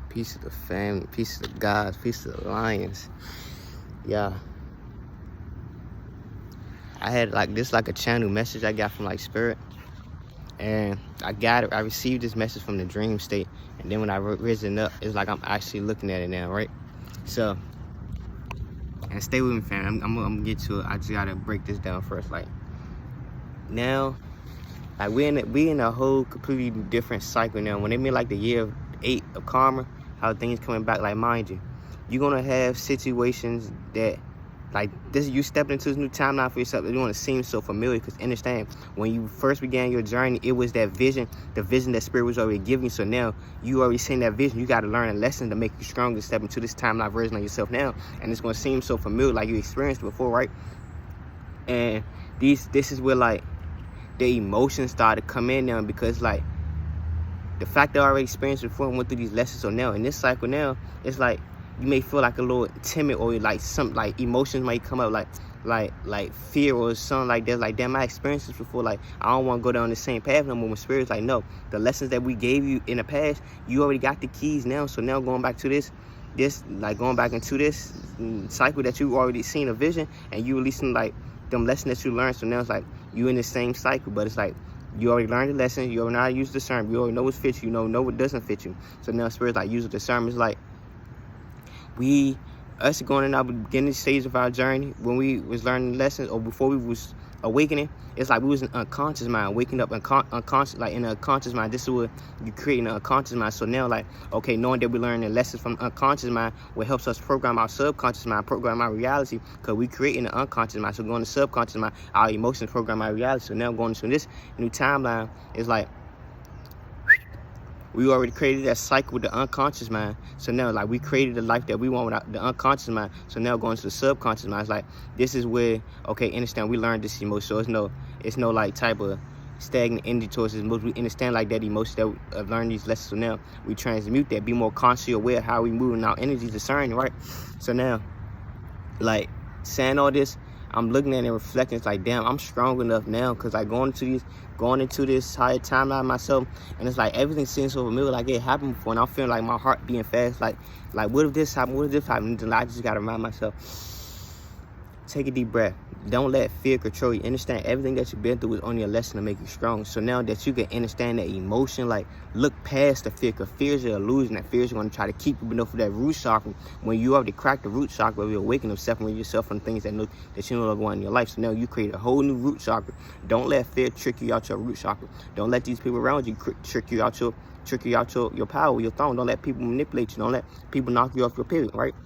Peace to the family, peace to the gods, peace to the lions. Yeah. I had like a channel message I got from like spirit. And I received this message from the dream state. And then when I risen up, it's like I'm actually looking at it now, right? So, and stay with me, fam. I'm gonna get to it. I just gotta break this down first. Like, now, like we in a whole completely different cycle now. When they mean like the year 8 of karma, how things coming back, like mind you, you're gonna have situations that like this, you stepping into this new timeline for yourself. You want to seem so familiar, because understand, when you first began your journey, it was that vision, the vision that spirit was already giving you. So now you already seen that vision. You got to learn a lesson to make you stronger, step into this timeline version of yourself now. And it's going to seem so familiar, like you experienced before, right? And this is where like the emotions started to come in now, because like the fact that I already experienced before and went through these lessons. So now in this cycle now, it's like you may feel like a little timid, or like some like emotions might come up, like fear or something like that. Like, damn, I experienced this before. Like, I don't want to go down the same path no more. When spirit's like, no, the lessons that we gave you in the past, you already got the keys now. So now going back to this like going back into this cycle that you already seen a vision, and you releasing like them lessons that you learned. So now it's like you in the same cycle, but it's like you already learned the lesson. You already know how to use discernment. You already know what fits you. Know what doesn't fit you. So now spirit's like, use the discernment. It's like us going in our beginning stage of our journey, when we was learning lessons, or before we was awakening, it's like we was in unconscious mind, waking up unconscious, like in a conscious mind. This is what you create in an unconscious mind. So now, like, okay, knowing that we learning lessons from unconscious mind, what helps us program our subconscious mind, program our reality, because we create in the unconscious mind. So going to subconscious mind, our emotions program our reality. So now going into this new timeline, is like we already created that cycle with the unconscious mind. So now, like, we created the life that we want without the unconscious mind. So now going to the subconscious mind, it's like, this is where, okay, understand, we learned this emotion. So it's no like type of stagnant energy towards this emotion. We understand like that emotion that we have learned these lessons. So now we transmute that, be more consciously aware of how we moving our energy, discerning, right? So now, like, saying all this, I'm looking at it and reflecting. It's like, damn, I'm strong enough now, because like going into this higher timeline myself, and it's like everything seems so familiar, like it happened before, and I'm feeling like my heart being fast. Like what if this happened? What if this happened? And I just gotta remind myself, take a deep breath. Don't let fear control you. Understand, everything that you've been through is only a lesson to make you strong. So now that you can understand that emotion, like, look past the fear, because fear is an illusion. That fear is going to try to keep you beneath that root chakra. When you already cracked the root chakra, you awaken of separating yourself from things that you no longer want in your life. So now you create a whole new root chakra. Don't let fear trick you out your root chakra. Don't let these people around you trick you out your power, your throne. Don't let people manipulate you. Don't let people knock you off your pivot, right?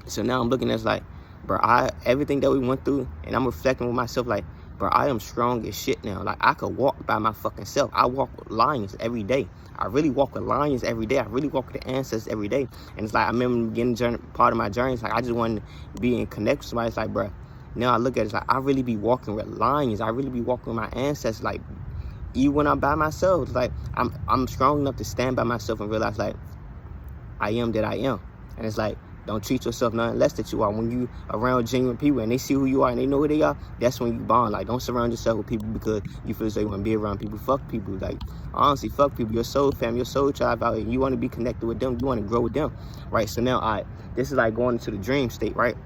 So now I'm looking at it like, bro, everything that we went through, and I'm reflecting with myself like, bro, I am strong as shit now. Like, I could walk by my fucking self. I walk with lions every day. I really walk with lions every day. I really walk with the ancestors every day. And it's like, I remember beginning part of my journey, it's like I just wanted to be in connect with somebody. It's like, bro, now I look at it, it's like I really be walking with lions. I really be walking with my ancestors. Like, even when I'm by myself, it's like I'm strong enough to stand by myself and realize, like, I am that I am. And it's like, don't treat yourself nothing less that you are. When you around genuine people and they see who you are and they know who they are, that's when you bond. Like, don't surround yourself with people because you feel as though you want to be around people. Fuck people. Like, honestly, fuck people. Your soul family, your soul tribe out here. You want to be connected with them. You want to grow with them, right? So now, this is like going into the dream state, right?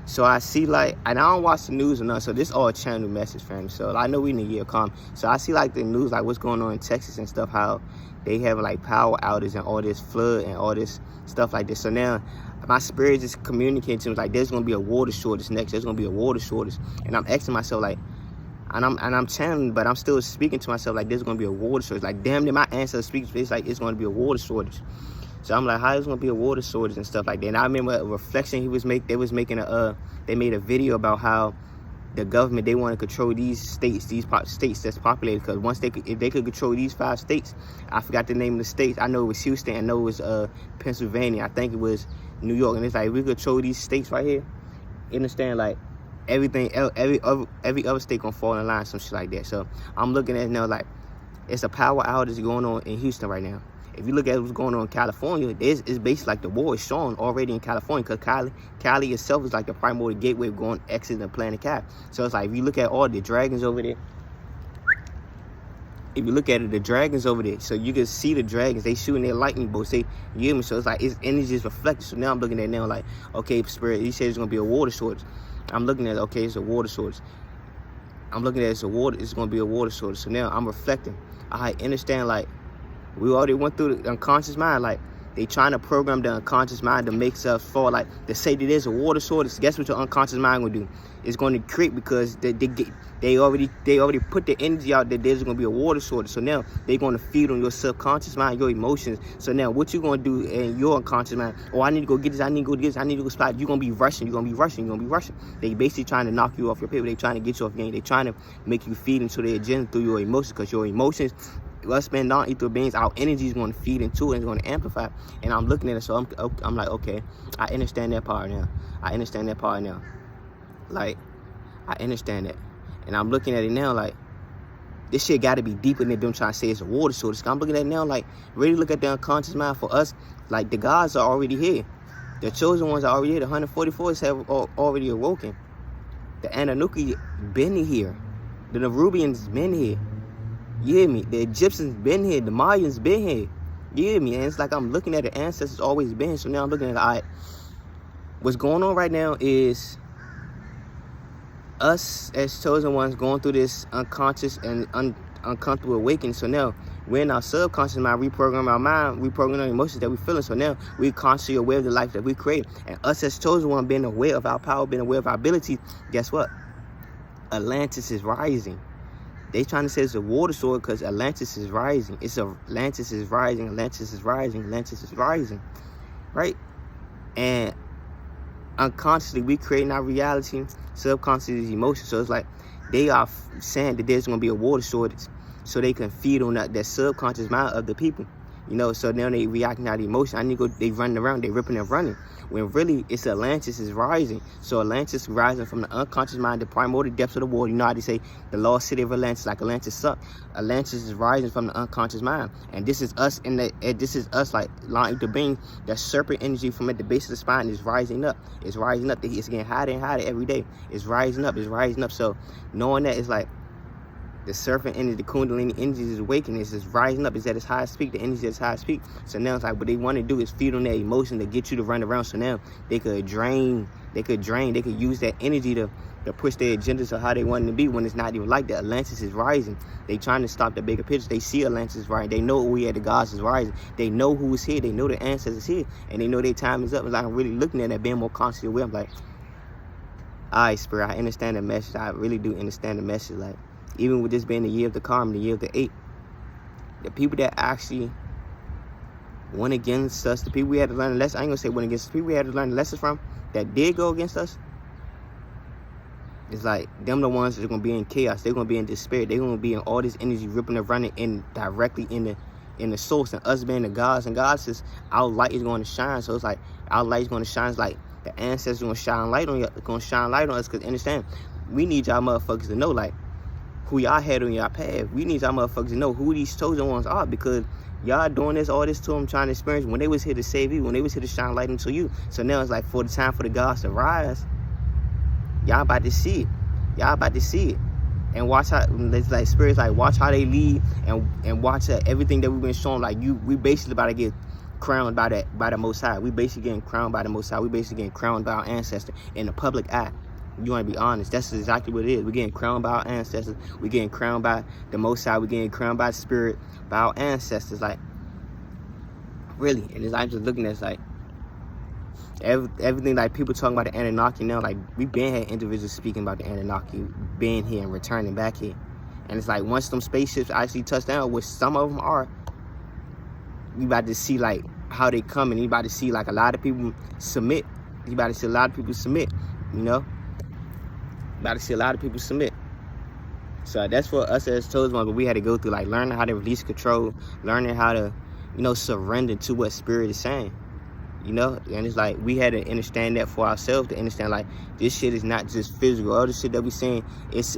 So I see, like, and I don't watch the news or nothing, so this all channel message, family. So I know we in the year calm. So I see, like, the news, like, what's going on in Texas and stuff, how they have, like, power outages and all this flood and all this stuff like this. So now my spirit is communicating to me, like, there's going to be a water shortage next. There's going to be a water shortage. And I'm asking myself, like, and I'm channeling, but I'm still speaking to myself, like, there's going to be a water shortage. Like, damn, my ancestors speak, it's like, it's going to be a water shortage. So I'm like, how is going to be a water shortage and stuff like that? And I remember a reflection they made a video about how the government, they want to control these states, states that's populated, because if they could control these 5 states, I forgot the name of the states. I know it was Houston, I know it was Pennsylvania, I think it was New York, and it's like, we control these states right here. You understand, like, everything, every other state gonna fall in line, some shit like that. So I'm looking at it now, like, it's a power outage going on in Houston right now. If you look at what's going on in California, it's basically like the war is showing already in California, because Cali itself is like the primordial gateway of going exiting the planet Cap. So it's like, if you look at all the dragons over there, if you look at it, the dragons over there, so you can see the dragons. They shooting their lightning bolts. You hear me? So it's like, its energy is reflected. So now I'm looking at it now like, okay, spirit, he said it's gonna be a water source. I'm looking at it, okay, it's a water source. I'm looking at it, it's gonna be a water source. So now I'm reflecting. I understand, like, we already went through the unconscious mind. Like, they trying to program the unconscious mind to make us fall. Like, to say that there's a water source, guess what your unconscious mind gonna do? It's going to create, because they already put the energy out that there's gonna be a water source. So now they're gonna feed on your subconscious mind, your emotions. So now what you gonna do in your unconscious mind? Oh, I need to go get this, I need to go get this, I need to go spot. You're gonna be rushing, They basically trying to knock you off your paper. They trying to get you off your game. They trying to make you feed into their agenda through your emotions, because your emotions, us being non-ether beings, our energy is going to feed into it, and it's going to amplify. And I'm looking at it, so I'm like, okay, I understand that part now. Like, I understand that. And I'm looking at it now like, this shit got to be deeper than them trying to say it's a water source. I'm looking at it now like, really look at the unconscious mind for us. Like, the gods are already here. The chosen ones are already here. The 144s have already awoken. The Anunnaki been here. The Nerubians been here. You hear me? The Egyptians been here. The Mayans been here. You hear me? And it's like I'm looking at the ancestors always been. So now I'm looking at, all right, what's going on right now is us as chosen ones going through this unconscious and uncomfortable awakening. So now we're in our subconscious mind, reprogram our mind, reprogram our emotions that we're feeling. So now we're consciously aware of the life that we create. And us as chosen one being aware of our power, being aware of our abilities, guess what? Atlantis is rising. They trying to say it's a water source because Atlantis is rising. Atlantis is rising, right? And unconsciously, we creating our reality. Subconsciously is emotion. So it's like they are saying that there's going to be a water shortage so they can feed on that subconscious mind of the people. You know, so now they reacting out of emotion. I need to go, they running around, they ripping and running. When really, it's Atlantis is rising. So Atlantis rising from the unconscious mind, the primordial depths of the water. You know how they say the lost city of Atlantis, like Atlantis sucked. Atlantis is rising from the unconscious mind. And this is us like lying to being. That serpent energy from at the base of the spine is rising up. It's rising up. It's getting hotter and hotter every day. It's rising up. So knowing that, it's like, the serpent energy, the Kundalini energy is awakening. It's just rising up. It's at its highest peak. The energy at its highest peak. So now it's like what they want to do is feed on that emotion to get you to run around. So now they could use that energy to push their agendas of how they want it to be when it's not even like that. Atlantis is rising. They trying to stop the bigger picture. They see Atlantis rising. They know we at the gods is rising. They know who's here. They know the ancestors here. And they know their time is up. It's like I'm really looking at that, being more conscious aware. I'm like, all right, Spirit, I understand the message. I really do understand the message. Like, even with this being the year of the karma, the year of the 8, the people that actually went against us, the people we had to learn the lesson, I ain't gonna say went against us, the people we had to learn the lessons from, that did go against us, it's like, them the ones that are gonna be in chaos. They're gonna be in despair. They're gonna be in all this energy ripping and running in directly in the source. And us being the gods and goddesses, our light is going to shine. So it's like, our light is going to shine. It's like, the ancestors gonna shine light on us, because understand, we need y'all motherfuckers to know, like, who y'all had on y'all path. We need y'all motherfuckers to know who these chosen ones are, because y'all doing all this to them, trying to experience when they was here to save you, when they was here to shine light into you. So now it's like, for the time for the gods to rise, y'all about to see it. And watch how, it's like, spirits like, watch how they lead, and watch everything that we've been showing. Like, we basically about to get crowned by the Most High. We basically getting crowned by the Most High. We basically getting crowned by our ancestors in the public eye. You want to be honest, that's exactly what it is. We're getting crowned by our ancestors. We're getting crowned by the Most High. We're getting crowned by the Spirit, by our ancestors. Like, really. And it's, I'm just looking at, it's like, everything, like, people talking about the Anunnaki now, like, we been had individuals speaking about the Anunnaki being here and returning back here. And it's like, once them spaceships actually touch down, which some of them are, you about to see, like, how they come, and you about to see, like, a lot of people submit. You about to see a lot of people submit, you know? About to see a lot of people submit. So that's for us as chosen ones, but we had to go through, like, learning how to release control, learning how to, you know, surrender to what Spirit is saying, you know. And it's like, we had to understand that for ourselves, to understand, like, this shit is not just physical. All the shit that we saying, it's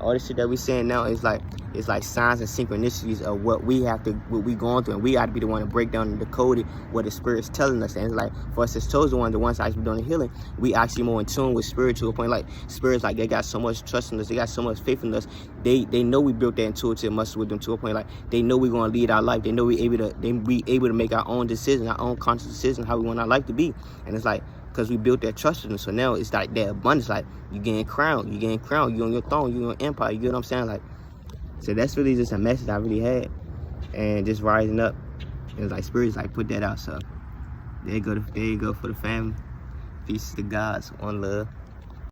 all this shit that we saying now is like, it's like signs and synchronicities of what we going through, and we got to be the one to break down and decode it, what the Spirit's telling us. And it's like, for us as chosen ones, the ones actually doing the healing, we actually more in tune with Spirit to a point. Like, Spirit's like, they got so much trust in us, they got so much faith in us. They know we built that intuitive muscle with them to a point. Like, they know we gonna lead our life. They know we able to make our own decisions, our own conscious decisions, how we want our life to be. And it's like, because we built that trust in them. So now it's like that abundance. Like, you getting crowned, you on your throne, you on empire. You get what I'm saying? Like, so that's really just a message I really had, and just rising up. It was like, Spirit's like, put that out. So there you go for the family. Peace to gods, one love.